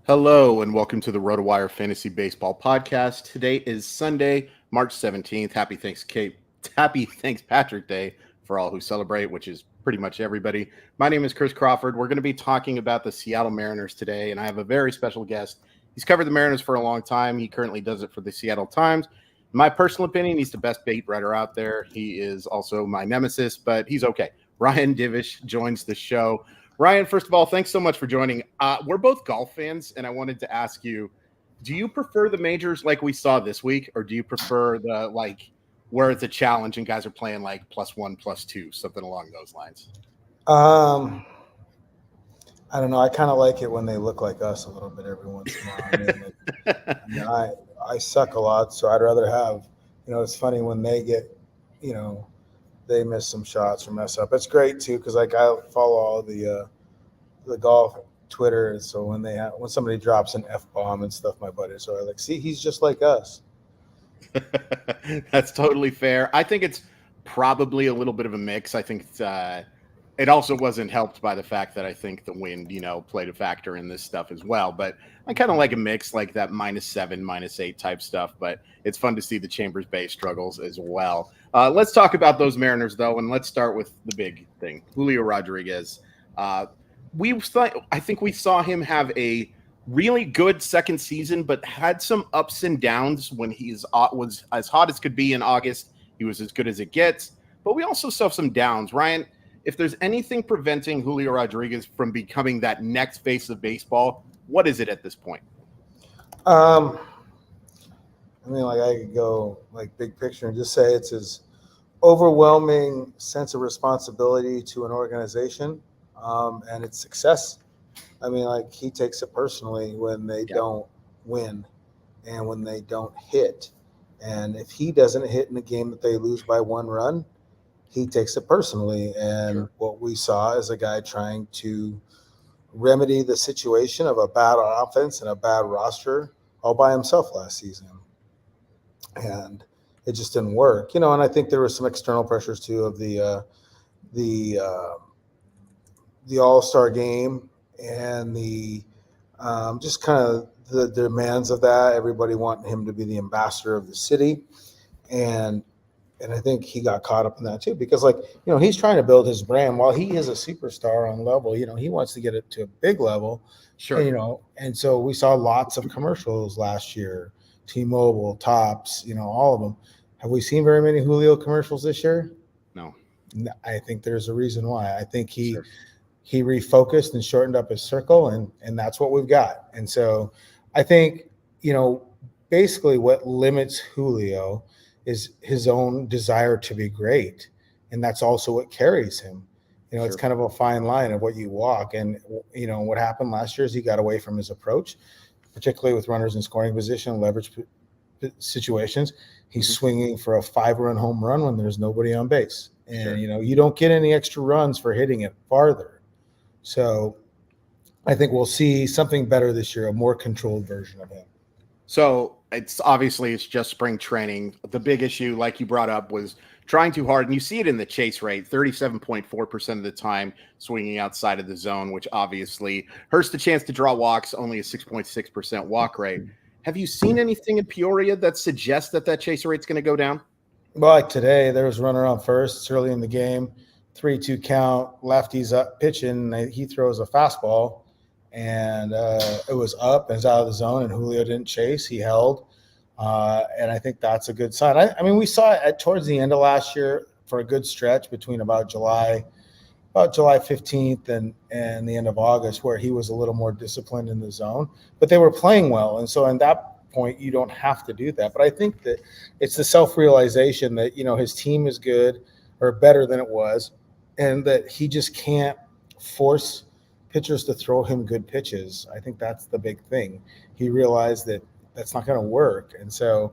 Hello and welcome to the RotoWire Fantasy Baseball Podcast. Today is Sunday, March 17th. Happy Thanks Patrick Day for all who celebrate, which is pretty much everybody. My name is Chris Crawford. We're going to be talking about the Seattle Mariners today, and I have a very special guest. He's covered the Mariners for a long time. He currently does it for the Seattle Times. In my personal opinion, he's the best beat writer out there. He is also my nemesis, but he's okay. Ryan Divish joins the show. Ryan, first of all, thanks so much for joining. We're both golf fans, and I wanted to ask you, do you prefer the majors like we saw this week, or do you prefer the where it's a challenge and guys are playing like +1, +2, something along those lines? I don't know. I kind of like it when they look like us a little bit every once in a while. I suck a lot, so I'd rather have, it's funny when they get, they miss some shots or mess up. It's great too because I follow all the golf Twitter, so when somebody drops an F-bomb and stuff, my buddies are like, "See, he's just like us." That's totally fair. I think it's probably a little bit of a mix. I think it also wasn't helped by the fact that I think the wind, played a factor in this stuff as well. But I kind of like a mix, like that -7, -8 type stuff. But it's fun to see the Chambers Bay struggles as well. Let's talk about those Mariners, though, and let's start with the big thing, Julio Rodriguez. I think we saw him have a really good second season, but had some ups and downs when he was as hot as could be in August. He was as good as it gets. But we also saw some downs. Ryan, if there's anything preventing Julio Rodriguez from becoming that next face of baseball, what is it at this point? I could go big picture and just say it's his overwhelming sense of responsibility to an organization and its success. He takes it personally when they don't win and when they don't hit. And if he doesn't hit in a game that they lose by 1 run, he takes it personally. And What we saw is a guy trying to remedy the situation of a bad offense and a bad roster all by himself last season. And it just didn't work, and I think there were some external pressures too of the All-Star game and the just kind of the demands of that. Everybody wanting him to be the ambassador of the city, and I think he got caught up in that too because he's trying to build his brand while he is a superstar on level. He wants to get it to a big level. Sure. And so we saw lots of commercials last year. T-Mobile, Topps, all of them. Have we seen very many Julio commercials this year? No. I think there's a reason why. I think he refocused and shortened up his circle, and that's what we've got. And so I think, basically what limits Julio is his own desire to be great. And that's also what carries him. It's kind of a fine line of what you walk. And, what happened last year is he got away from his approach, particularly with runners in scoring position, leverage situations. He's swinging for a 5-run home run when there's nobody on base. And, you don't get any extra runs for hitting it farther. So I think we'll see something better this year, a more controlled version of him. So it's just spring training. The big issue, like you brought up, was trying too hard. And you see it in the chase rate, 37.4% of the time swinging outside of the zone, which obviously hurts the chance to draw walks, only a 6.6% walk rate. Have you seen anything in Peoria that suggests that chase rate's going to go down? Well, like today, there was a runner on first. It's early in the game, 3-2 count, lefty's up pitching. He throws a fastball, and it was up and it's out of the zone, and Julio didn't chase. He held. And I think that's a good sign. We saw it towards the end of last year for a good stretch between about July 15th and the end of August, where he was a little more disciplined in the zone, but they were playing well. And so at that point, you don't have to do that. But I think that it's the self-realization that, his team is good or better than it was, and that he just can't force pitchers to throw him good pitches. I think that's the big thing. He realized that that's not going to work. And so,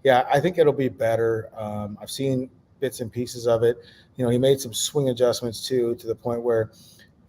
I think it'll be better. I've seen bits and pieces of it. He made some swing adjustments too, to the point where,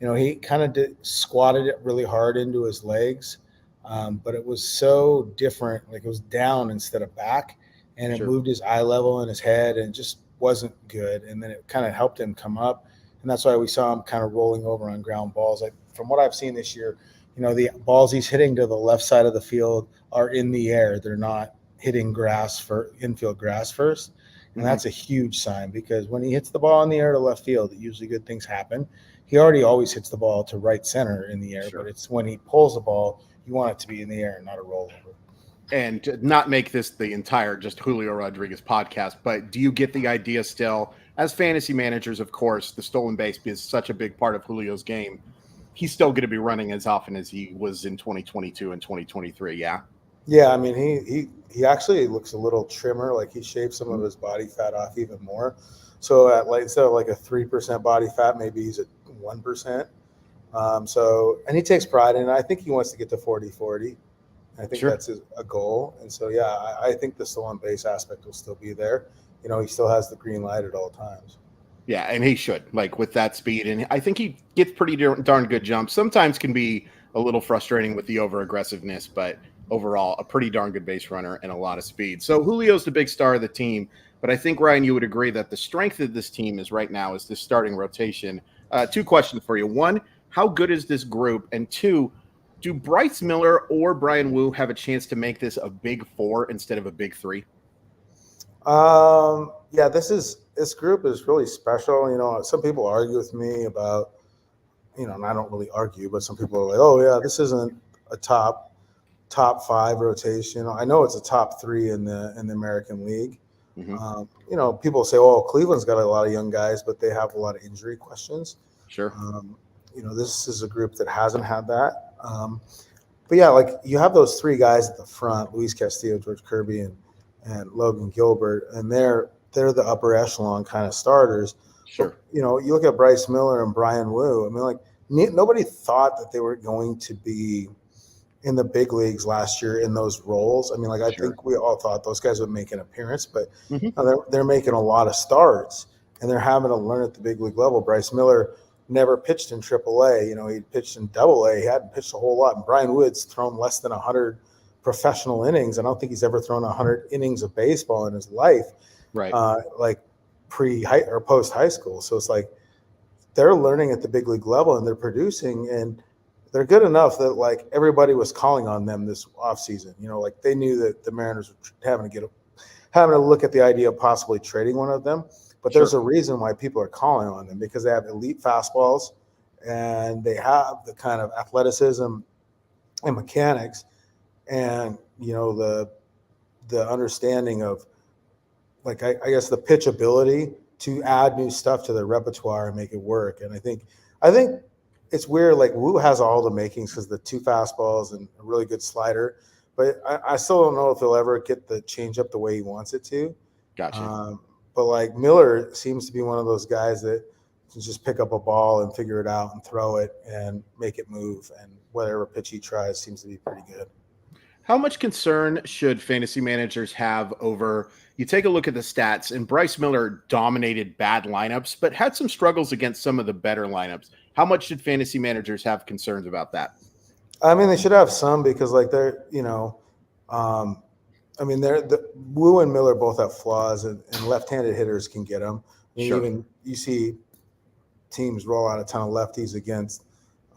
he kind of squatted it really hard into his legs. But it was so different. Like it was down instead of back, and it moved his eye level and his head, and just wasn't good. And then it kind of helped him come up. And that's why we saw him kind of rolling over on ground balls. From what I've seen this year, The balls he's hitting to the left side of the field are in the air. They're not hitting grass for infield grass first. And that's a huge sign, because when he hits the ball in the air to left field, usually good things happen. He already always hits the ball to right center in the air, but it's when he pulls the ball, you want it to be in the air and not a rollover. And to not make this the entire just Julio Rodriguez podcast, but do you get the idea still, as fantasy managers, of course, the stolen base is such a big part of Julio's game. He's still going to be running as often as he was in 2022 and 2023, yeah? Yeah, I mean, he actually looks a little trimmer, like he shaved some of his body fat off even more. So instead of like a 3% body fat, maybe he's at 1%. And he takes pride in it. I think he wants to get to 40-40. I think that's a goal. And so, yeah, I think the stolen base aspect will still be there. He still has the green light at all times. Yeah, and he should, like, with that speed. And I think he gets pretty darn good jumps. Sometimes can be a little frustrating with the over-aggressiveness, but overall, a pretty darn good base runner and a lot of speed. So Julio's the big star of the team. But I think, Ryan, you would agree that the strength of this team is right now is this starting rotation. Two questions for you. One, how good is this group? And two, do Bryce Miller or Brian Wu have a chance to make this a big four instead of a big three? Yeah, this group is really special. Some people argue with me about, and I don't really argue, but some people are like, oh yeah, this isn't a top 5 rotation. I know it's a top 3 in the American League. People say, oh, Cleveland's got a lot of young guys, but they have a lot of injury questions. Sure. This is a group that hasn't had that. But yeah, like you have those 3 guys at the front, Luis Castillo, George Kirby, and Logan Gilbert, and they're the upper echelon kind of starters. Sure. But, you look at Bryce Miller and Brian Wu. I mean, like nobody thought that they were going to be in the big leagues last year in those roles. I mean, like I think we all thought those guys would make an appearance, but they're making a lot of starts, and they're having to learn at the big league level. Bryce Miller never pitched in AAA. He pitched in AA. He hadn't pitched a whole lot. And Brian Wood's thrown less than 100 professional innings. I don't think he's ever thrown 100 innings of baseball in his life, right? Like pre-high or post-high school. So it's like they're learning at the big league level, and they're producing, and they're good enough that like everybody was calling on them this offseason. Like they knew that the Mariners were having to look at the idea of possibly trading one of them. But there's a reason why people are calling on them, because they have elite fastballs and they have the kind of athleticism and mechanics and, the understanding of like, I guess the pitch ability to add new stuff to their repertoire and make it work. And I think it's weird. Like Wu has all the makings because the 2 fastballs and a really good slider, but I still don't know if he'll ever get the changeup the way he wants it to. Gotcha. But like Miller seems to be one of those guys that can just pick up a ball and figure it out and throw it and make it move. And whatever pitch he tries seems to be pretty good. How much concern should fantasy managers have over, you take a look at the stats, and Bryce Miller dominated bad lineups, but had some struggles against some of the better lineups. How much should fantasy managers have concerns about that? I mean, they should have some, because like they're, Wu and Miller both have flaws, and left-handed hitters can get them. Even you see teams roll out a ton of lefties against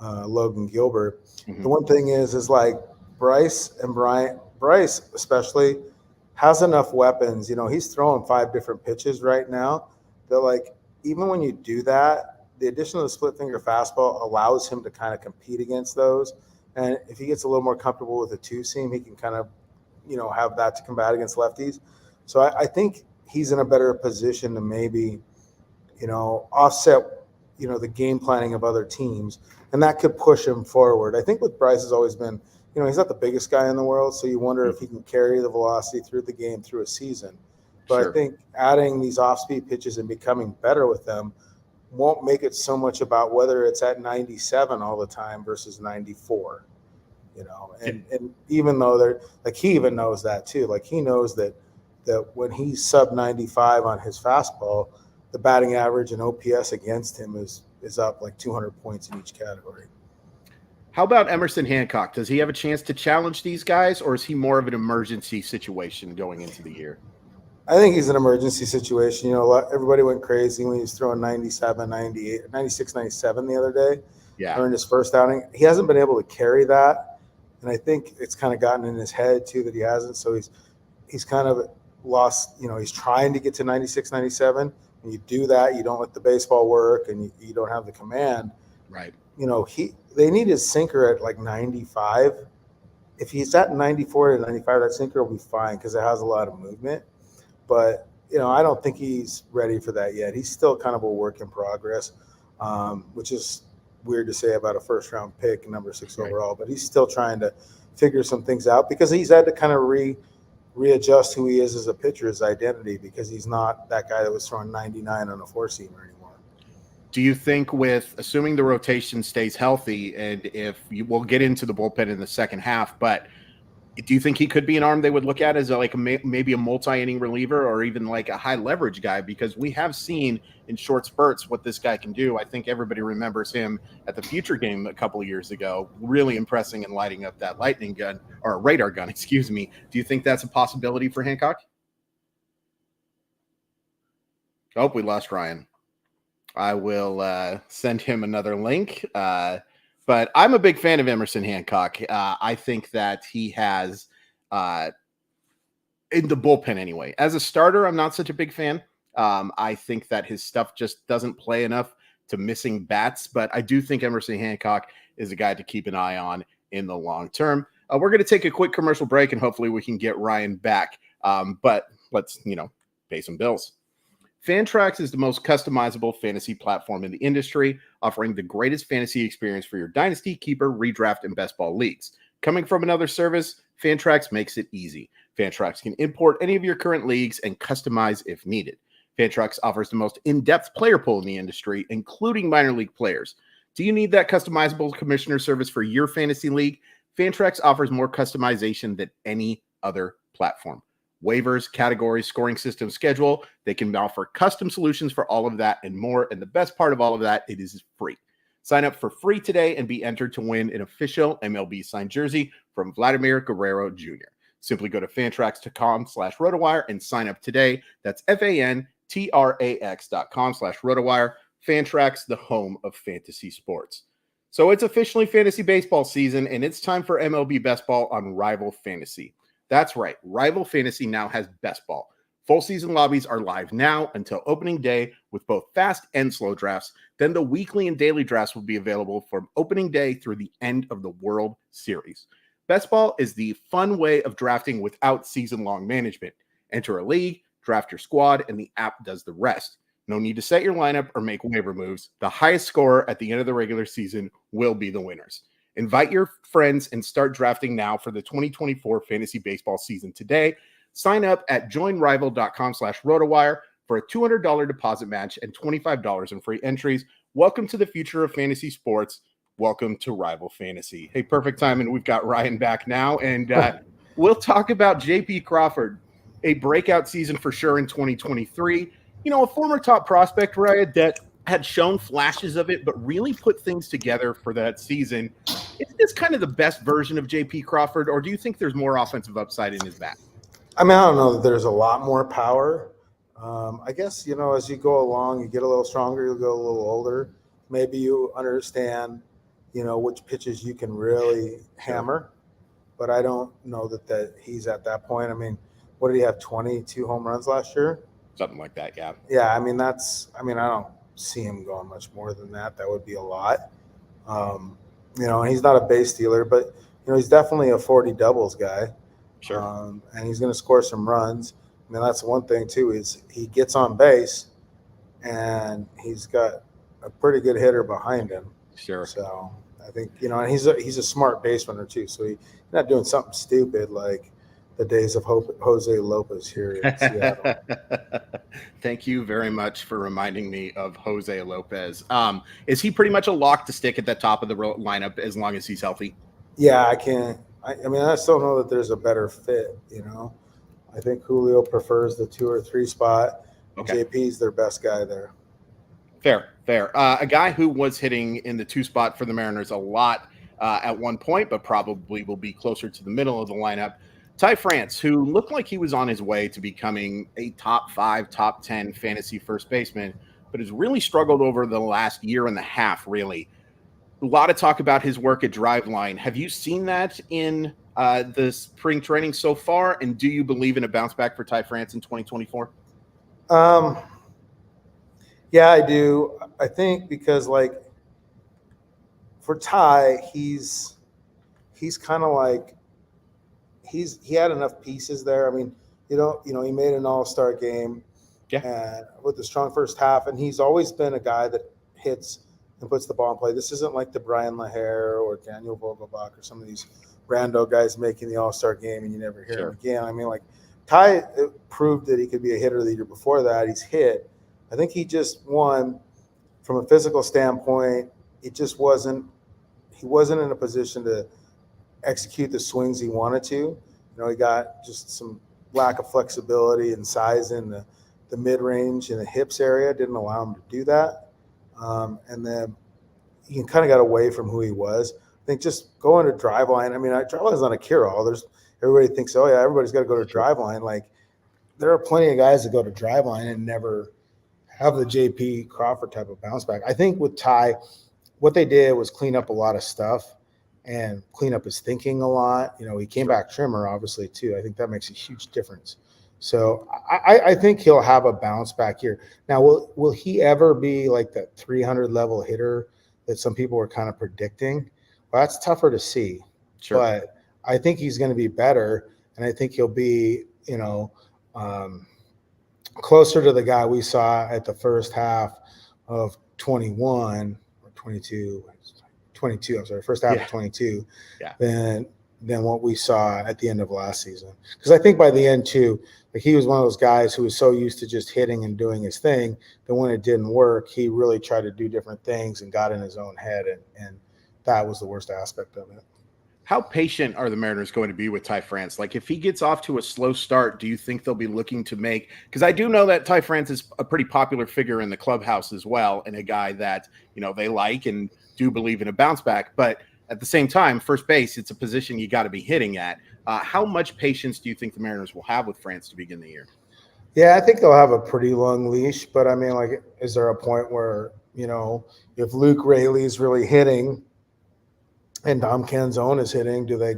Logan Gilbert. The one thing is like Bryce especially has enough weapons. He's throwing 5 different pitches right now. That like even when you do that, the addition of the split finger fastball allows him to kind of compete against those. And if he gets a little more comfortable with a 2-seam, he can kind of have that to combat against lefties. So I think he's in a better position to maybe, offset, the game planning of other teams, and that could push him forward. I think with Bryce has always been, he's not the biggest guy in the world, so you wonder if he can carry the velocity through the game through a season. But I think adding these off-speed pitches and becoming better with them won't make it so much about whether it's at 97 all the time versus 94. And even though they're like, he even knows that too. Like he knows that when he's sub 95 on his fastball, the batting average and OPS against him is up like 200 points in each category. How about Emerson Hancock? Does he have a chance to challenge these guys, or is he more of an emergency situation going into the year? I think he's an emergency situation. Everybody went crazy when he was throwing 97, 98, 96, 97 the other day. earned his first outing. He hasn't been able to carry that, and I think it's kind of gotten in his head too that he hasn't. So he's kind of lost. He's trying to get to 96, 97. When you do that, you don't let the baseball work, and you don't have the command. Right. They need his sinker at like 95. If he's at 94 to 95, that sinker will be fine because it has a lot of movement. But I don't think he's ready for that yet. He's still kind of a work in progress, which is weird to say about a first-round pick, number 6 overall. But he's still trying to figure some things out because he's had to kind of readjust who he is as a pitcher, his identity, because he's not that guy that was throwing 99 on a four-seamer anymore. Do you think, with assuming the rotation stays healthy, and we'll get into the bullpen in the second half, but do you think he could be an arm they would look at as maybe a multi-inning reliever or even like a high leverage guy? Because we have seen in short spurts what this guy can do. I think everybody remembers him at the Future game a couple of years ago, really impressing and lighting up that lightning gun or radar gun, excuse me. Do you think that's a possibility for Hancock? Oh, we lost Ryan. I will send him another link. But I'm a big fan of Emerson Hancock. I think that he has, in the bullpen anyway. As a starter, I'm not such a big fan. I think that his stuff just doesn't play enough to missing bats. But I do think Emerson Hancock is a guy to keep an eye on in the long term. We're going to take a quick commercial break, and hopefully we can get Ryan back. But let's, pay some bills. Fantrax is the most customizable fantasy platform in the industry, offering the greatest fantasy experience for your dynasty, keeper, redraft, and best ball leagues. Coming from another service, Fantrax makes it easy. Fantrax can import any of your current leagues and customize if needed. Fantrax offers the most in-depth player pool in the industry, including minor league players. Do you need that customizable commissioner service for your fantasy league? Fantrax offers more customization than any other platform. Waivers, categories, scoring system, schedule. They can offer custom solutions for all of that and more. And the best part of all of that, it is free. Sign up for free today and be entered to win an official MLB signed jersey from Vladimir Guerrero Jr. Simply go to fantrax.com/RotoWire and sign up today. That's fantrax.com/RotoWire. Fantrax, the home of fantasy sports. So it's officially fantasy baseball season, and it's time for MLB Best Ball on Rival Fantasy. That's right. Rival Fantasy now has Best Ball. Full season lobbies are live now until opening day with both fast and slow drafts. Then the weekly and daily drafts will be available from opening day through the end of the World Series. Best Ball is the fun way of drafting without season-long management. Enter a league, draft your squad, and the app does the rest. No need to set your lineup or make waiver moves. The highest scorer at the end of the regular season will be the winners. Invite your friends and start drafting now for the 2024 fantasy baseball season today. Sign up at joinrival.com/RotoWire for a $200 deposit match and $25 in free entries. Welcome to the future of fantasy sports. Welcome to Rival Fantasy. Hey, perfect time. And we've got Ryan back now. And we'll talk about JP Crawford, a breakout season for sure in 2023. A former top prospect, Ryan, that had shown flashes of it, but really put things together for that season. Is this kind of the best version of JP Crawford, or do you think there's more offensive upside in his bat? I don't know that there's a lot more power. I guess, as you go along, you get a little stronger, you go a little older. Maybe you understand, which pitches you can really hammer. But I don't know that he's at that point. What did he have, 22 home runs last year? Something like that, yeah. Yeah, I don't see him going much more than that. That would be a lot. And he's not a base stealer, but he's definitely a 40 doubles guy. Sure. And he's going to score some runs. That's one thing too, is he gets on base and he's got a pretty good hitter behind him. Sure. So I think, and he's a smart base runner too. So he's not doing something stupid like the days of Jose Lopez here in Seattle. Thank you very much for reminding me of Jose Lopez. Is he pretty much a lock to stick at the top of the lineup as long as he's healthy? Yeah, I can't. I still know that there's a better fit, I think Julio prefers the 2 or 3 spot. Okay. JP's their best guy there. Fair. A guy who was hitting in the 2 spot for the Mariners a lot at one point, but probably will be closer to the middle of the lineup. Ty France, who looked like he was on his way to becoming a top 5, top 10 fantasy first baseman, but has really struggled over the last year and a half, really. a lot of talk about his work at Driveline. Have you seen that in the spring training so far? And do you believe in a bounce back for Ty France in 2024? Yeah, I do. I think because like for Ty, he's kind of like he had enough pieces there. I mean, he made an all-star game, and with a strong first half, and he's always been a guy that hits and puts the ball in play. This isn't like the Brian LaHare or Daniel Vogelbach or some of these rando guys making the all-star game and you never hear him again. I mean, like Ty proved that he could be a hitter the year before that. He's hit. I think he just won from a physical standpoint. It just wasn't. He wasn't in a position to execute the swings he wanted to. He got just some lack of flexibility and size in the mid-range and the hips area. Didn't allow him to do that. And then he kind of got away from who he was. I think just going to Driveline. I mean, Driveline's not a cure-all. Everybody thinks, oh yeah, everybody's got to go to Driveline. Like there are plenty of guys that go to Driveline and never have the JP Crawford type of bounce back. I think with Ty, what they did was clean up a lot of stuff and clean up his thinking a lot. He came back trimmer, obviously, too. I think that makes a huge difference. So I think he'll have a bounce back here. Now, will he ever be like that 300 level hitter that some people were kind of predicting? Well, that's tougher to see. Sure. But I think he's going to be better, and I think he'll be, closer to the guy we saw at the first half of 21 or 22. I'm sorry, first half of 22, than what we saw at the end of last season. Because I think by the end too, like he was one of those guys who was so used to just hitting and doing his thing that when it didn't work, he really tried to do different things and got in his own head, and that was the worst aspect of it. How patient are the Mariners going to be with Ty France? Like if he gets off to a slow start, do you think they'll be looking to make – because I do know that Ty France is a pretty popular figure in the clubhouse as well, and a guy that, they like and do believe in a bounce back. But at the same time, first base, it's a position you got to be hitting at. How much patience do you think the Mariners will have with France to begin the year? Yeah, I think they'll have a pretty long leash. But, I mean, like, is there a point where, if Luke Raley is really hitting – and Dom Canzone is hitting, do they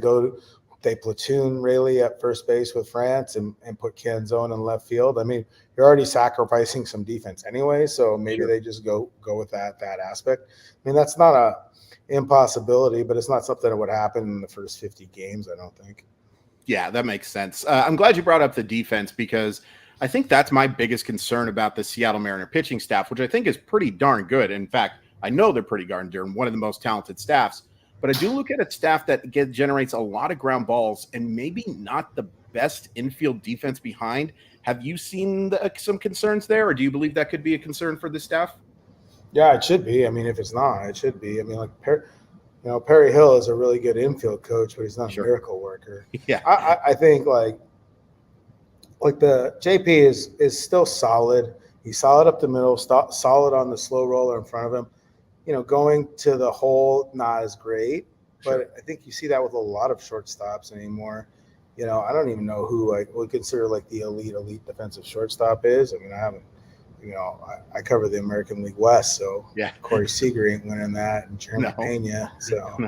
platoon Raley at first base with France and put Canzone in left field? I mean, you're already sacrificing some defense anyway, so maybe they just go with that aspect. I mean, that's not a impossibility, but it's not something that would happen in the first 50 games, I don't think. Yeah, that makes sense. I'm glad you brought up the defense because I think that's my biggest concern about the Seattle Mariner pitching staff, which I think is pretty darn good. In fact, I know they're pretty darn good, one of the most talented staffs. But I do look at a staff that generates a lot of ground balls and maybe not the best infield defense behind. Have you seen some concerns there, or do you believe that could be a concern for the staff? Yeah, it should be. I mean, if it's not, it should be. I mean, like Perry Hill is a really good infield coach, but he's not a miracle worker. Yeah, I think like the JP is still solid. He's solid up the middle, solid on the slow roller in front of him. Going to the hole, not as great, but I think you see that with a lot of shortstops anymore. I don't even know who I would consider like the elite defensive shortstop is. I mean, I haven't, I cover the American League West, so Corey Seager ain't winning that, and Jeremy Pena. So,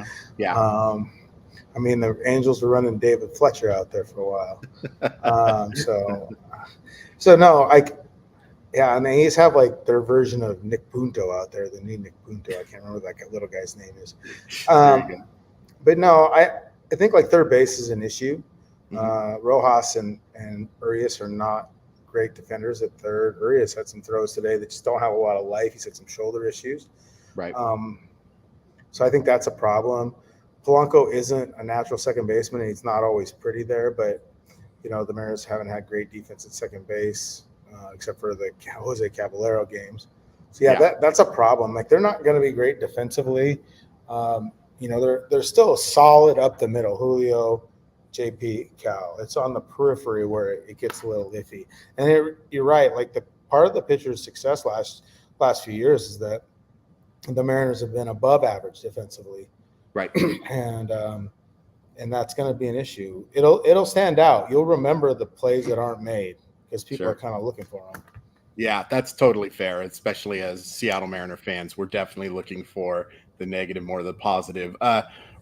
I mean, the Angels were running David Fletcher out there for a while. So no, yeah, and they just have like their version of Nick Punto out there, the new Nick Punto. I can't remember what that little guy's name is. But no, I think like third base is an issue. Rojas and Urias are not great defenders at third. Urias had some throws today that just don't have a lot of life. He's had some shoulder issues. Right. So I think that's a problem. Polanco isn't a natural second baseman, and he's not always pretty there. But, the Mariners haven't had great defense at second base. Except for the Jose Caballero games. So, that's a problem. Like, they're not going to be great defensively. They're still solid up the middle. Julio, JP, Cal. It's on the periphery where it gets a little iffy. And you're right. Like, the part of the pitcher's success last few years is that the Mariners have been above average defensively. Right. And that's going to be an issue. It'll stand out. You'll remember the plays that aren't made, because people are kind of looking for them. Yeah, that's totally fair, especially as Seattle Mariner fans. We're definitely looking for the negative, more the positive.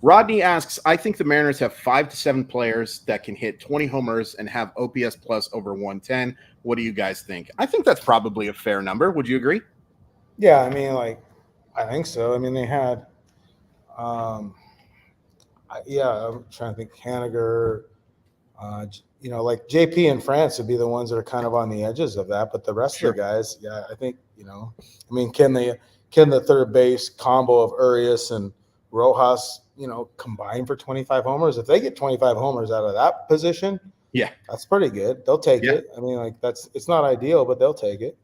Rodney asks, I think the Mariners have 5 to 7 players that can hit 20 homers and have OPS plus over 110. What do you guys think? I think that's probably a fair number. Would you agree? Yeah, I mean, like, I think so. I mean, they had, I'm trying to think, Haniger, like JP and France would be the ones that are kind of on the edges of that. But the rest of the guys, I think, I mean, can the third base combo of Urias and Rojas, combine for 25 homers? If they get 25 homers out of that position, that's pretty good. They'll take it. I mean, like, it's not ideal, but they'll take it.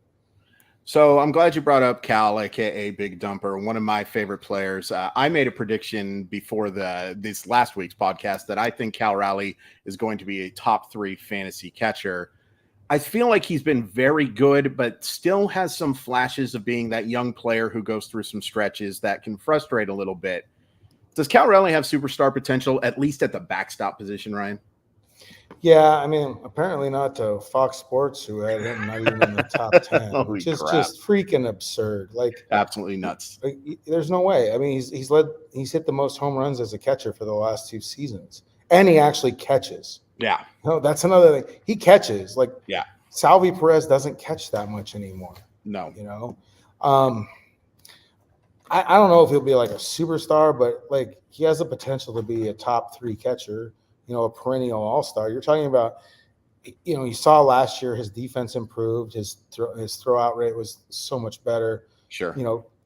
So I'm glad you brought up Cal, aka Big Dumper, one of my favorite players. I made a prediction before this last week's podcast that I think Cal Raley is going to be a top 3 fantasy catcher. I feel like he's been very good, but still has some flashes of being that young player who goes through some stretches that can frustrate a little bit. Does Cal Raley have superstar potential, at least at the backstop position, Ryan? Yeah, I mean, apparently not to Fox Sports, who had him not even in the top 10, which is just freaking absurd. Like, absolutely nuts. Like, there's no way. I mean, he's hit the most home runs as a catcher for the last 2 seasons, and he actually catches. Yeah. No, that's another thing. He catches. Like, Salvi Perez doesn't catch that much anymore. No. I don't know if he'll be like a superstar, but like, he has the potential to be a top 3 catcher. A perennial all-star. You're talking about, you saw last year his defense improved. His throw-out rate was so much better. Sure.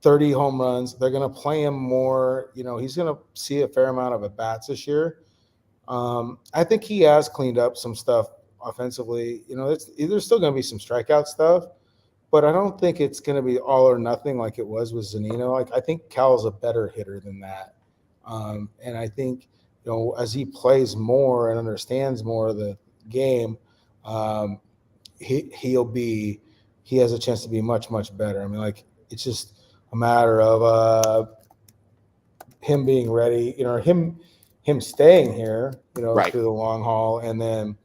30 home runs. They're going to play him more. He's going to see a fair amount of at-bats this year. I think he has cleaned up some stuff offensively. There's still going to be some strikeout stuff, but I don't think it's going to be all or nothing like it was with Zunino. Like, I think Cal's a better hitter than that. And I think, as he plays more and understands more of the game, he has a chance to be much, much better. I mean, like, it's just a matter of him being ready, him staying here, through the long haul, and then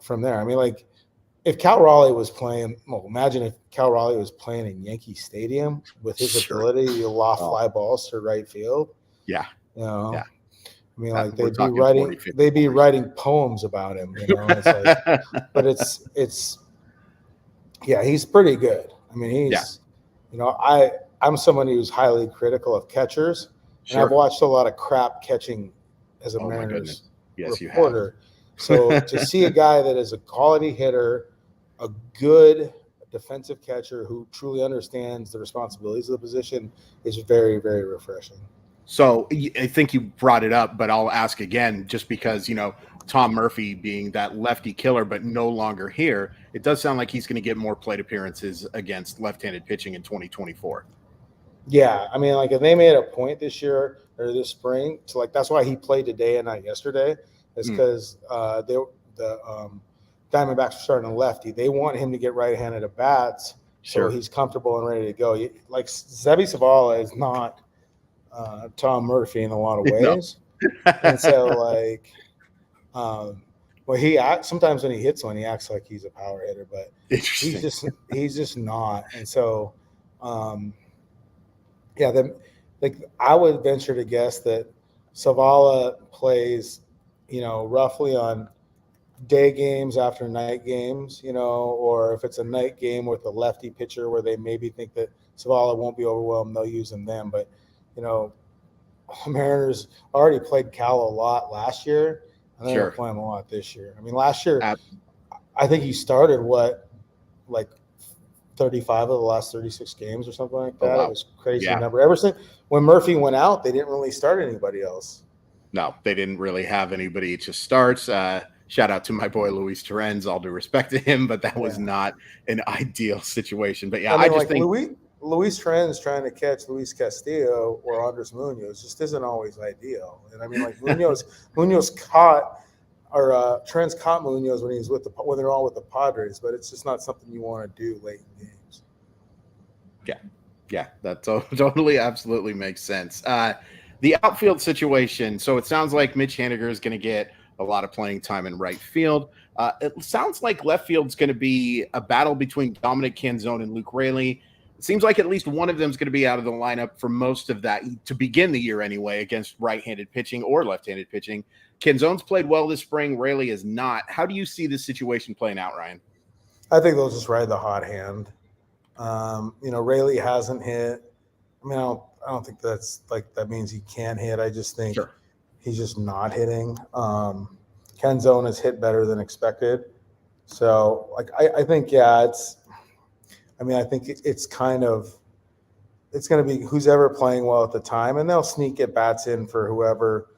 from there. I mean, like, if Cal Raleigh was playing, imagine if Cal Raleigh was playing in Yankee Stadium with his ability to loft fly balls to right field. Yeah. I mean, like, they'd be writing poems about him, It's like, but it's he's pretty good. I mean, I'm someone who's highly critical of catchers, and I've watched a lot of crap catching as a Mariners reporter. So to see a guy that is a quality hitter, a good defensive catcher who truly understands the responsibilities of the position is very, very refreshing. So I think you brought it up, but I'll ask again, just because, Tom Murphy being that lefty killer, but no longer here, it does sound like he's going to get more plate appearances against left-handed pitching in 2024. Yeah. I mean, like, if they made a point this year or this spring, so like, that's why he played today and not yesterday, is because the Diamondbacks are starting a lefty. They want him to get right-handed at bats, so he's comfortable and ready to go. Like, Zebby Zavala is not Tom Murphy in a lot of ways. And so, like, he acts, sometimes when he hits one, he acts like he's a power hitter, but he's just not. And so, I would venture to guess that Zavala plays, roughly on day games after night games, or if it's a night game with a lefty pitcher where they maybe think that Zavala won't be overwhelmed, they'll use him then. But Mariners already played Cal a lot last year, and they're going to play him a lot this year. I mean, last year, I think he started, 35 of the last 36 games or something like that. It was a crazy number. Ever since when Murphy went out, they didn't really start anybody else. No, they didn't really have anybody to start. Shout out to my boy Luis Torrens, all due respect to him, but that was not an ideal situation. But I just think Luis Torrens trying to catch Luis Castillo or Andres Munoz just isn't always ideal. And I mean, like, Munoz caught, or Torrens caught Munoz when when they're all with the Padres, but it's just not something you want to do late in games. Yeah, that totally, absolutely makes sense. The outfield situation. So it sounds like Mitch Haniger is going to get a lot of playing time in right field. It sounds like left field's going to be a battle between Dominic Canzone and Luke Raley. It seems like at least one of them is going to be out of the lineup for most of that to begin the year anyway against right-handed pitching or left-handed pitching. Canzone's played well this spring. Raley is not. How do you see this situation playing out, Ryan? I think they'll just ride the hot hand. Raley hasn't hit. I mean, I don't think that's like that means he can't hit. I just think he's just not hitting. Canzone has hit better than expected. So, like, I think, I think it's kind of – it's going to be who's ever playing well at the time, and they'll sneak at bats in for whoever,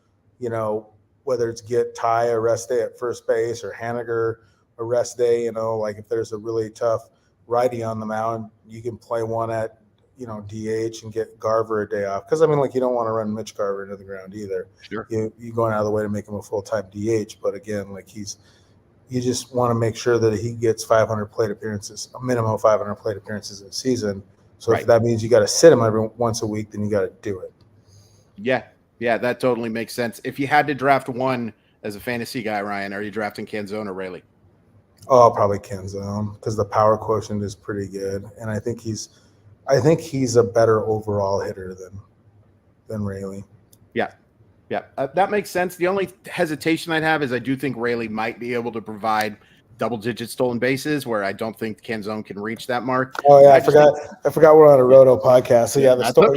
whether it's get Ty a rest day at first base or Haniger a rest day, like if there's a really tough righty on the mound, you can play one at, DH and get Garver a day off. Because, you don't want to run Mitch Garver into the ground either. Sure. You're going out of the way to make him a full-time DH, but again, like you just want to make sure that he gets 500 plate appearances, a minimum of 500 plate appearances a season. So if that means you got to sit him every once a week, then you got to do it. Yeah, that totally makes sense. If you had to draft one as a fantasy guy, Ryan, are you drafting Canzone or Raley? Oh, probably Canzone because the power quotient is pretty good, and I think he's a better overall hitter than Raley. Yeah, that makes sense. The only hesitation I'd have is I do think Raley might be able to provide double-digit stolen bases, where I don't think Canzone can reach that mark. Oh yeah, I forgot we're on a Roto podcast. So that's all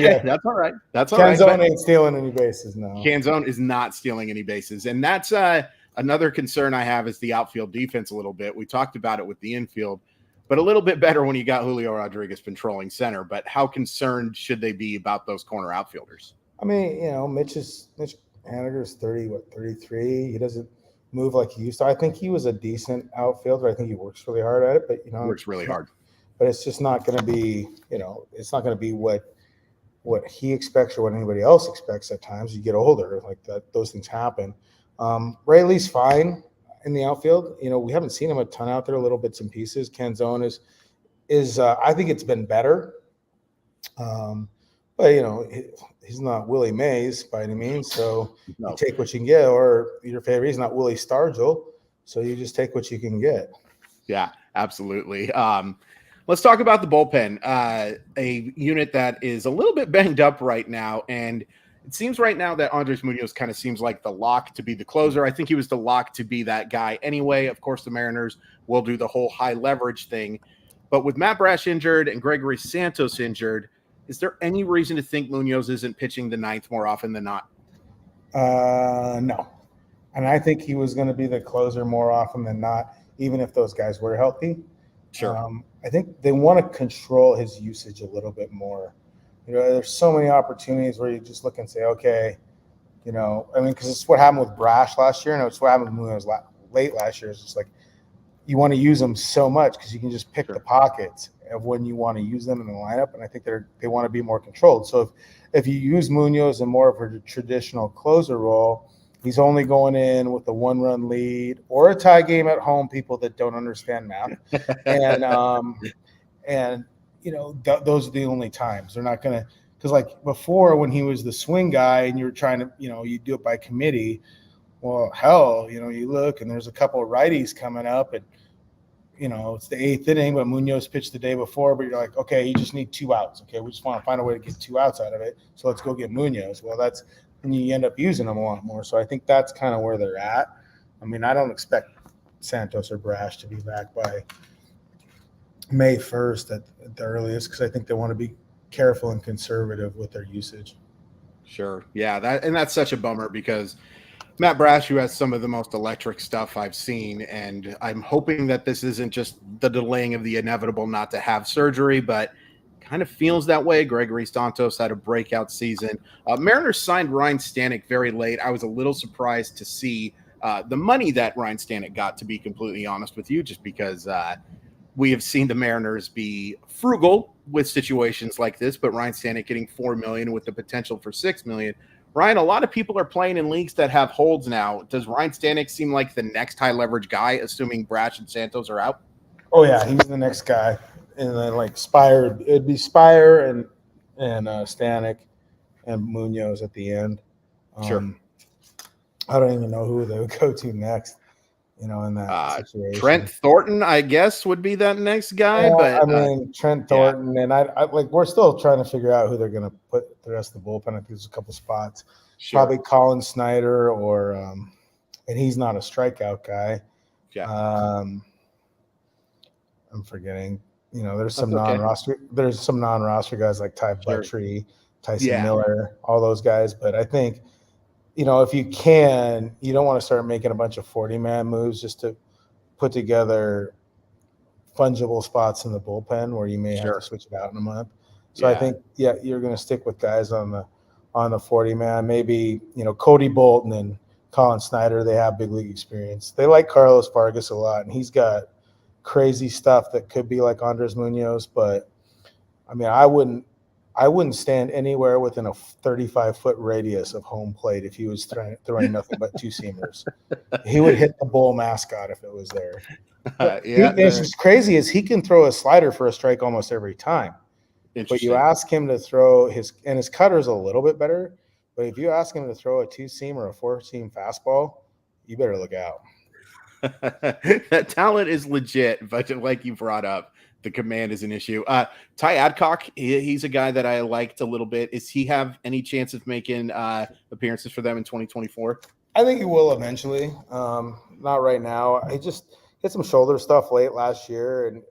right. That's all right. Canzone ain't stealing any bases now. Canzone is not stealing any bases, and that's another concern I have is the outfield defense a little bit. We talked about it with the infield, but a little bit better when you got Julio Rodriguez patrolling center. But how concerned should they be about those corner outfielders? I mean, Mitch Haniger's 33. He doesn't move like he used to. I think he was a decent outfielder. I think he works really hard at it, but works really hard. But it's just not going to be, it's not going to be what he expects or what anybody else expects at times. You get older, like that, those things happen. Raley's fine in the outfield. We haven't seen him a ton out there, little bits and pieces. Canzone is I think it's been better. But he's not Willie Mays by any means, so you take what you can get. Or your favorite, he's not Willie Stargell, so you just take what you can get. Yeah, absolutely. Let's talk about the bullpen, a unit that is a little bit banged up right now, and it seems right now that Andres Munoz kind of seems like the lock to be the closer. I think he was the lock to be that guy anyway. Of course, the Mariners will do the whole high leverage thing, but with Matt Brash injured and Gregory Santos injured, is there any reason to think Munoz isn't pitching the ninth more often than not? No. And I think he was going to be the closer more often than not, even if those guys were healthy. Sure. I think they want to control his usage a little bit more. There's so many opportunities where you just look and say, okay, because it's what happened with Brash last year, and it's what happened with Munoz late last year. It's just like you want to use them so much because you can just pick the pockets of when you want to use them in the lineup, and I think they want to be more controlled. So if you use Munoz in more of a traditional closer role, he's only going in with a one-run lead or a tie game at home. People that don't understand math, and those are the only times they're not going to. Because like before, when he was the swing guy and you were trying to, you do it by committee. Well, hell, you look and there's a couple of righties coming up and. It's the eighth inning, but Munoz pitched the day before, but you're like, okay, you just need 2 outs. Okay, we just want to find a way to get 2 outs out of it. So let's go get Munoz. Well, and you end up using them a lot more. So I think that's kind of where they're at. I mean, I don't expect Santos or Brash to be back by May 1st at the earliest because I think they want to be careful and conservative with their usage. Sure. Yeah, that's such a bummer because Matt Brash, who has some of the most electric stuff I've seen, and I'm hoping that this isn't just the delaying of the inevitable not to have surgery, but kind of feels that way. Gregory Santos had a breakout season. Mariners signed Ryan Stanek very late. I was a little surprised to see the money that Ryan Stanek got, to be completely honest with you, just because we have seen the Mariners be frugal with situations like this, but Ryan Stanek getting $4 million with the potential for $6 million. Ryan, a lot of people are playing in leagues that have holds now. Does Ryan Stanek seem like the next high leverage guy, assuming Brash and Santos are out? Oh yeah, he's the next guy. And then like Spire, it'd be Spire and Stanek and Munoz at the end. Sure. I don't even know who they would go to next. in that situation. Trent Thornton, I guess, would be that next guy. Yeah, but I mean, Trent Thornton, and I like we're still trying to figure out who they're going to put the rest of the bullpen. I think there's a couple spots. Sure. Probably Colin Snyder or and he's not a strikeout guy. Yeah. I'm forgetting. There's some non-roster. There's some non-roster guys like Ty Buttrey, Tyson Miller, all those guys. But I think, if you can, you don't want to start making a bunch of 40-man moves just to put together fungible spots in the bullpen where you may have to switch it out in a month. So I think, you're going to stick with guys on the 40-man. Maybe, Cody Bolton and Colin Snyder, they have big league experience. They like Carlos Vargas a lot, and he's got crazy stuff that could be like Andres Munoz. But, I mean, I wouldn't stand anywhere within a 35-foot radius of home plate if he was throwing nothing but two-seamers. He would hit the Bull mascot if it was there. It's crazy is he can throw a slider for a strike almost every time. But you ask him to throw his cutter's a little bit better. But if you ask him to throw a two-seam or a four-seam fastball, you better look out. That talent is legit, but like you brought up, the command is an issue. Ty Adcock, he's a guy that I liked a little bit. Does he have any chance of making appearances for them in 2024? I think he will eventually. Not right now. He just hit some shoulder stuff late last year, and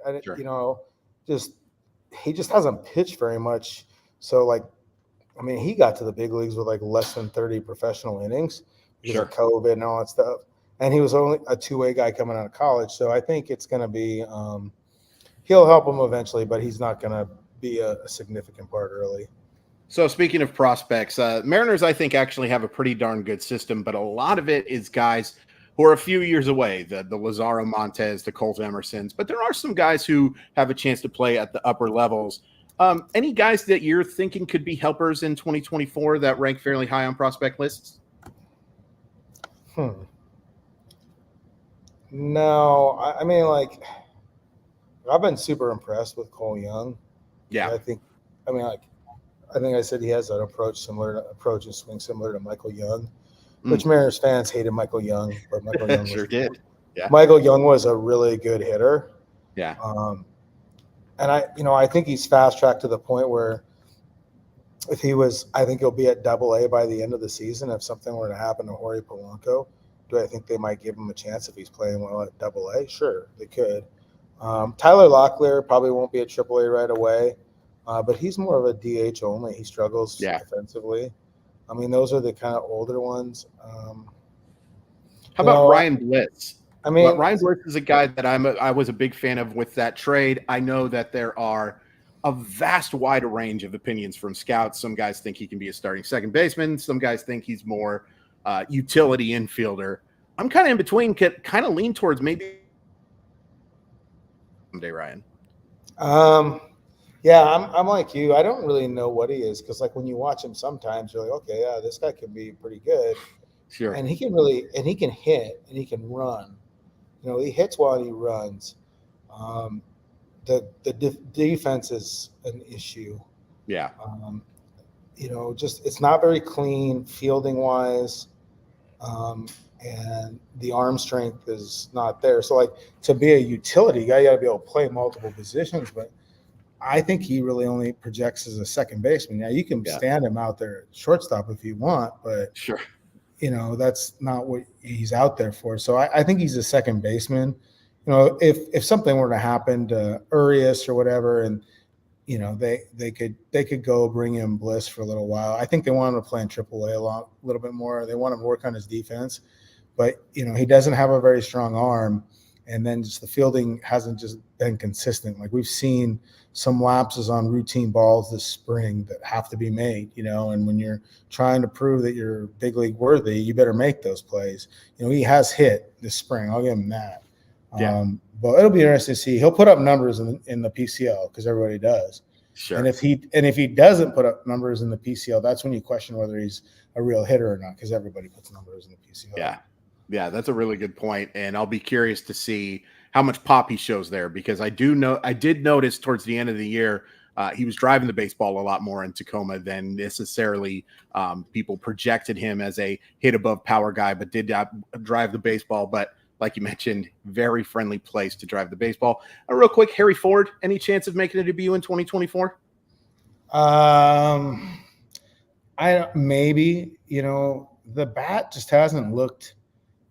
he just hasn't pitched very much. So, he got to the big leagues with less than 30 professional innings because of COVID and all that stuff. And he was only a two-way guy coming out of college. So I think it's going to be he'll help him eventually, but he's not going to be a significant part early. So speaking of prospects, Mariners, I think, actually have a pretty darn good system, but a lot of it is guys who are a few years away, the Lazaro Montes, the Colt Emersons, but there are some guys who have a chance to play at the upper levels. Any guys that you're thinking could be helpers in 2024 that rank fairly high on prospect lists? No, I mean, I've been super impressed with Cole Young. Yeah. I think I said he has an approach and swing similar to Michael Young, which Mariners fans hated Michael Young, but Michael Young did. Yeah. Michael Young was a really good hitter. Yeah. And I think he's fast tracked to the point where I think he'll be at AA by the end of the season. If something were to happen to Jorge Polanco, do I think they might give him a chance if he's playing well at AA? Sure, they could. Tyler Locklear probably won't be at AAA right away, but he's more of a DH only. He struggles defensively. I mean, those are the kind of older ones. How about Ryan Blitz? I mean, Ryan Blitz is a guy that I was a big fan of with that trade. I know that there are a vast wide range of opinions from scouts. Some guys think he can be a starting second baseman. Some guys think he's more utility infielder. I'm kind of in between, kind of lean towards maybe someday, Ryan. Yeah, I'm like you. I don't really know what he is because, when you watch him, sometimes you're like, okay, yeah, this guy can be pretty good. Sure. And he can hit and he can run. He hits while he runs. The defense is an issue. Yeah. Just it's not very clean fielding wise. And the arm strength is not there. So, to be a utility guy, you got to be able to play multiple positions. But I think he really only projects as a second baseman. Now, you can stand him out there at shortstop if you want, but sure, that's not what he's out there for. So I think he's a second baseman. If something were to happen to Urias or whatever, and they could go bring him Bliss for a little while. I think they want him to play in AAA a little bit more. They want him to work on his defense, but he doesn't have a very strong arm, and then just the fielding hasn't just been consistent. We've seen some lapses on routine balls this spring that have to be made. And when you're trying to prove that you're big league worthy, you better make those plays. He has hit this spring. I'll give him that. Yeah. But it'll be interesting to see. He'll put up numbers in the PCL because everybody does. Sure. And if he doesn't put up numbers in the PCL, that's when you question whether he's a real hitter or not, because everybody puts numbers in the PCL. Yeah. Yeah, that's a really good point. And I'll be curious to see how much pop he shows there, because I did notice towards the end of the year, he was driving the baseball a lot more in Tacoma than necessarily people projected him as a hit above power guy, but did drive the baseball. But like you mentioned, very friendly place to drive the baseball. Real quick, Harry Ford, any chance of making a debut in 2024? Maybe, the bat just hasn't looked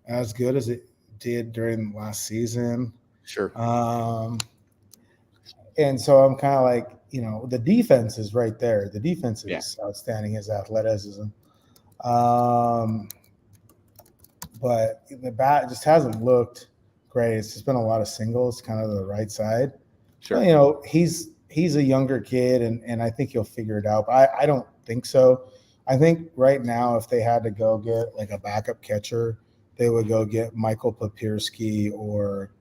as good as it did during last season. Sure. And so I'm kind of like, the defense is right there. The defense is outstanding, his athleticism. But the bat just hasn't looked great. It's just been a lot of singles, kind of the right side. Sure. But, he's a younger kid, and I think he'll figure it out. But I don't think so. I think right now, if they had to go get like a backup catcher, they would go get Michael Papierski or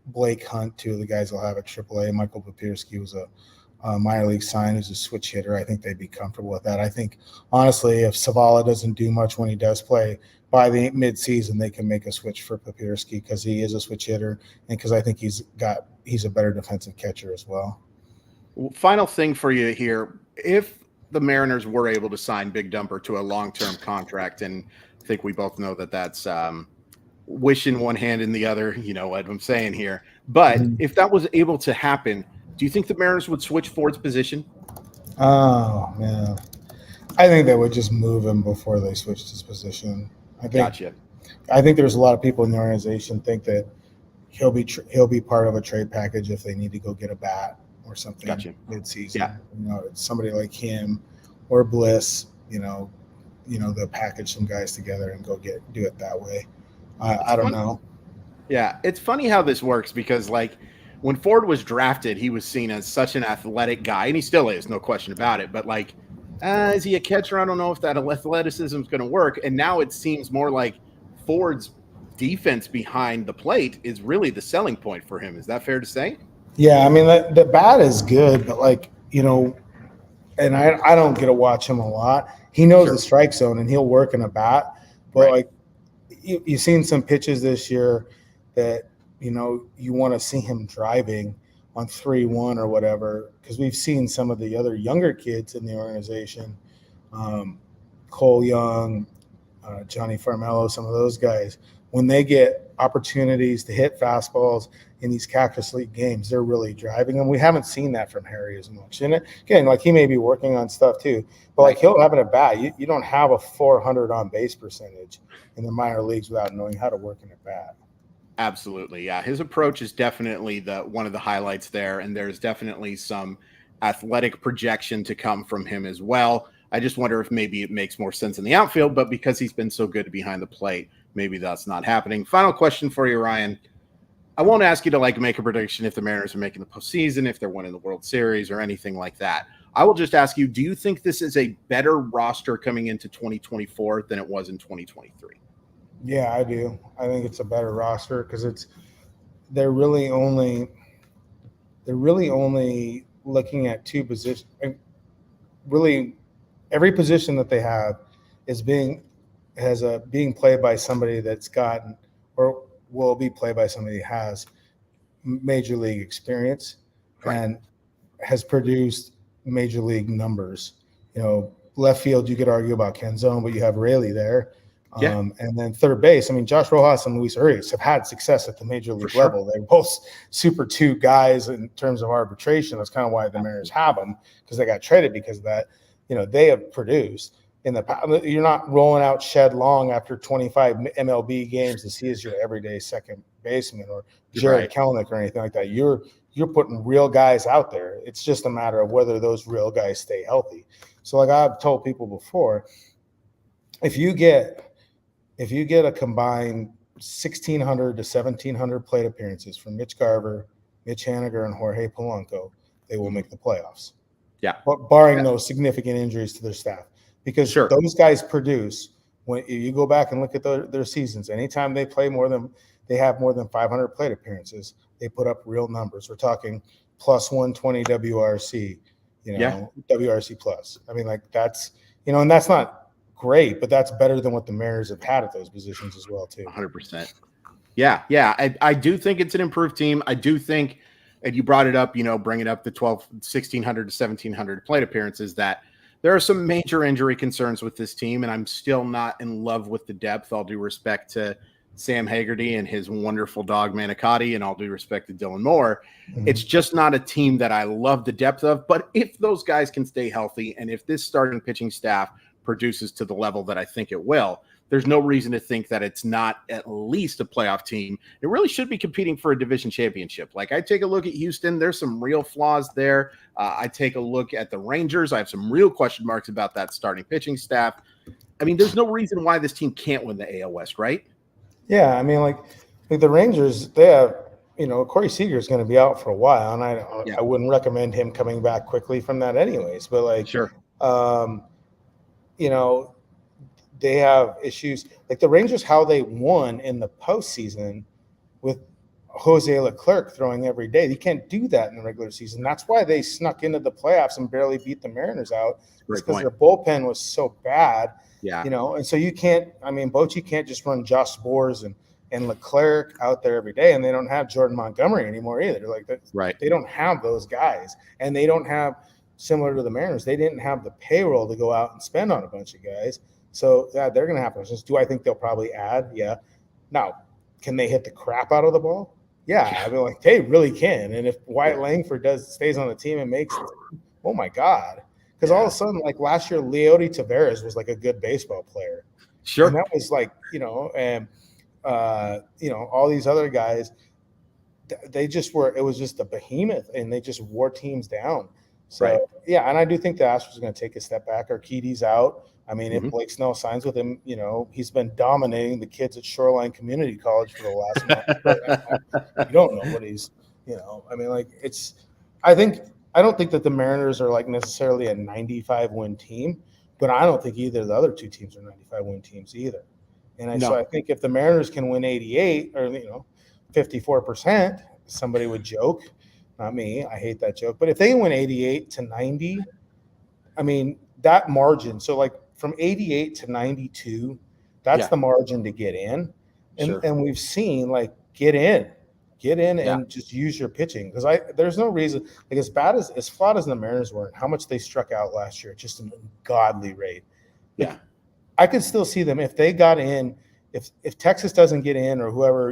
Blake Hunt, two of the guys will have at AAA. Michael Papierski was a minor league sign who's a switch hitter. I think they'd be comfortable with that. I think, honestly, if Zavala doesn't do much when he does play, by the midseason, they can make a switch for Papierski because he is a switch hitter and because I think he's a better defensive catcher as well. Final thing for you here. If the Mariners were able to sign Big Dumper to a long-term contract, and I think we both know that that's wish in one hand in the other, you know what I'm saying here. But if that was able to happen, do you think the Mariners would switch Ford's position? Oh, man. I think they would just move him before they switched his position. Gotcha. I think there's a lot of people in the organization think that he'll be part of a trade package if they need to go get a bat or something mid-season. Yeah. It's somebody like him or Bliss, they'll package some guys together and do it that way. I don't know. Yeah, it's funny how this works because, like, when Ford was drafted, he was seen as such an athletic guy, and he still is, no question about it. But, like, is he a catcher? I don't know if that athleticism is going to work. And now it seems more like Ford's defense behind the plate is really the selling point for him. Is that fair to say? Yeah, I mean, the bat is good, but, like, and I don't get to watch him a lot. He knows the strike zone, and he'll work in a bat. But, like, you've seen some pitches this year that, you want to see him driving on 3-1 or whatever, because we've seen some of the other younger kids in the organization, Cole Young, Johnny Farmello, some of those guys, when they get opportunities to hit fastballs in these Cactus League games, they're really driving them. We haven't seen that from Harry as much. And again, like, he may be working on stuff too, but, like, he'll have it at bat. You don't have a 400 on base percentage in the minor leagues without knowing how to work in a bat. Absolutely. Yeah. His approach is definitely one of the highlights there. And there's definitely some athletic projection to come from him as well. I just wonder if maybe it makes more sense in the outfield, but because he's been so good behind the plate, maybe that's not happening. Final question for you, Ryan. I won't ask you to, like, make a prediction if the Mariners are making the postseason, if they're winning the World Series or anything like that. I will just ask you, do you think this is a better roster coming into 2024 than it was in 2023? Yeah, I do. I think it's a better roster because they're really only looking at two positions. Really, every position that they have is being played by somebody that's gotten or will be played by somebody who has major league experience and has produced major league numbers. Left field, you could argue about Canzone, but you have Raley there. And then third base, I mean, Josh Rojas and Luis Urias have had success at the major league level. They're both Super 2 guys in terms of arbitration. That's kind of why the Mariners have them, because they got traded because of that. They have produced in the past. You're not rolling out Shed Long after 25 MLB games to see as your everyday second baseman or Jared Kelenic or anything like that. You're putting real guys out there. It's just a matter of whether those real guys stay healthy. So, like I've told people before, if you get a combined 1,600 to 1,700 plate appearances from Mitch Garver, Mitch Haniger, and Jorge Polanco, they will make the playoffs. Yeah. But barring those significant injuries to their staff. Because those guys produce, when you go back and look at their seasons, anytime they have more than 500 plate appearances, they put up real numbers. We're talking plus 120 WRC, WRC plus. I mean, like, that's, and that's not great, but that's better than what the Mariners have had at those positions as well, too. 100%. Yeah. I do think it's an improved team. I do think, and you brought it up, bringing up the 1,600 to 1,700 plate appearances, that there are some major injury concerns with this team, and I'm still not in love with the depth, all due respect to Sam Haggerty and his wonderful dog Manicotti, and all due respect to Dylan Moore, Mhm. it's just not a team that I love the depth of. But if those guys can stay healthy, and if this starting pitching staff produces to the level that I think it will, there's no reason to think that it's not at least a playoff team. It really should be competing for a division championship. Like, I take a look at Houston, there's some real flaws there. I take a look at the Rangers. I have some real question marks about that starting pitching staff. I mean, there's no reason why this team can't win the AL West, right? Yeah, I mean, like the Rangers, they have, Corey Seager is going to be out for a while, and I wouldn't recommend him coming back quickly from that anyways. But like, Sure. They have issues like the Rangers, how they won in the postseason with Jose Leclerc throwing every day. You can't do that in the regular season. That's why they snuck into the playoffs and barely beat the Mariners out. Because their bullpen was so bad. Yeah. And so you can't, Bochy can't just run Josh Sborz and Leclerc out there every day, and they don't have Jordan Montgomery anymore either. Like that, right. They don't have those guys, and they don't have, similar to the Mariners, they didn't have the payroll to go out and spend on a bunch of guys. So yeah, they're going to have questions. Do I think they'll probably add? Yeah. Now, can they hit the crap out of the ball? Yeah. They really can. And if Wyatt Langford stays on the team and makes, oh my God. Because all of a sudden, like last year, Leody Taveras was like a good baseball player. Sure. And that was like, all these other guys, they just were, it was just a behemoth, and they just wore teams down. So, yeah, and I do think the Astros are going to take a step back. Urquidy's out. If Blake Snell signs with him, he's been dominating the kids at Shoreline Community College for the last month. You don't know what he's, I don't think that the Mariners are like necessarily a 95-win team, but I don't think either of the other two teams are 95-win teams either. And so I think if the Mariners can win 88 or 54%, somebody would joke. Not me. I hate that joke. But if they win 88 to 90, that margin. So like from 88 to 92, that's the margin to get in. And we've seen like get in and just use your pitching, because there's no reason, like as flawed as the Mariners were and how much they struck out last year, just an ungodly rate. Yeah. I could still see them if they got in, if Texas doesn't get in, or whoever,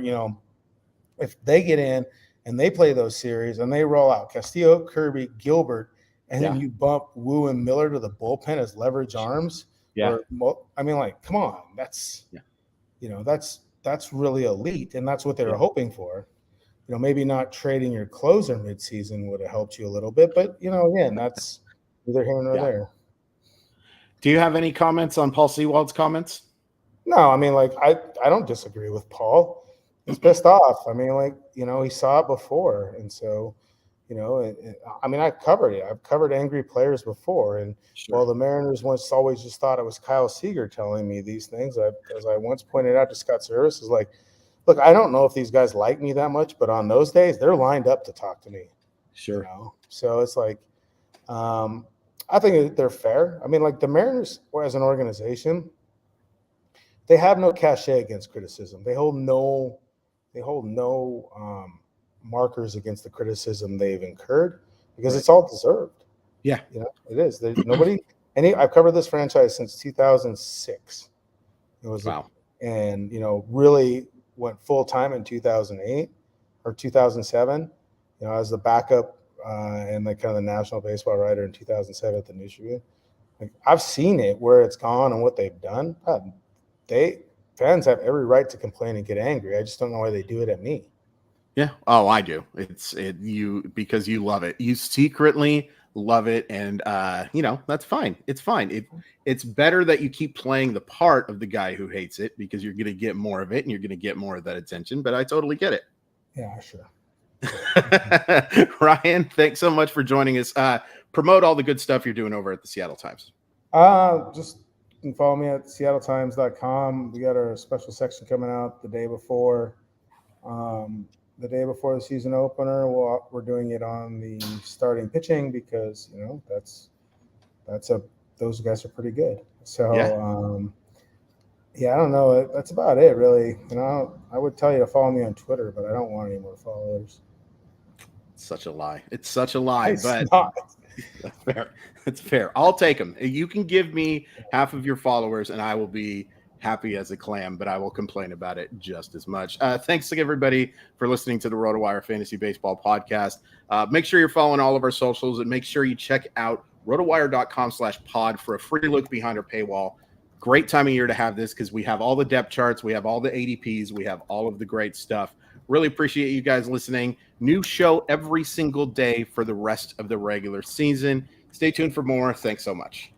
if they get in and they play those series and they roll out Castillo, Kirby, Gilbert, and then you bump Wu and Miller to the bullpen as leverage arms. Yeah. Come on, that's that's really elite, and that's what they were hoping for. Maybe not trading your closer midseason would have helped you a little bit, but again, that's neither here nor there. Do you have any comments on Paul Sewald's comments? No, I don't disagree with Paul. He's pissed off. He saw it before, and so I've covered it. I've covered angry players before, and while the Mariners always just thought it was Kyle Seager telling me these things, as I once pointed out to Scott Service, is like, look, I don't know if these guys like me that much, but on those days, they're lined up to talk to me. Sure. So it's like, I think they're fair. The Mariners, as an organization, they have no cachet against criticism. They hold no markers against the criticism they've incurred, because it's all deserved. Yeah. It is. There's nobody. I've covered this franchise since 2006. It was and really went full time in 2008 or 2007. As the backup and like kind of the national baseball writer in 2007 at the News Tribune. I've seen it where it's gone and what they've done. Fans have every right to complain and get angry. I just don't know why they do it at me. Yeah. Oh, I do. Because you love it. You secretly love it, and that's fine. It's fine. It's better that you keep playing the part of the guy who hates it, because you're going to get more of it and you're going to get more of that attention. But I totally get it. Yeah, sure. Ryan, thanks so much for joining us. Promote all the good stuff you're doing over at the Seattle Times. Just you can follow me at seattletimes.com. We got our special section coming out the day before the season opener. We're doing it on the starting pitching, because those guys are pretty good. So I don't know. That's about it, really. I would tell you to follow me on Twitter, but I don't want any more followers. It's such a lie. It's such a lie, It's but not. that's fair. It's fair. I'll take them. You can give me half of your followers, and I will be happy as a clam, but I will complain about it just as much. Thanks to everybody for listening to the RotoWire Fantasy Baseball podcast. Make sure you're following all of our socials, and make sure you check out rotowire.com/pod for a free look behind our paywall. Great time of year to have this because we have all the depth charts, we have all the ADPs, we have all of the great stuff. Really appreciate you guys listening. New show every single day for the rest of the regular season. Stay tuned for more. Thanks so much.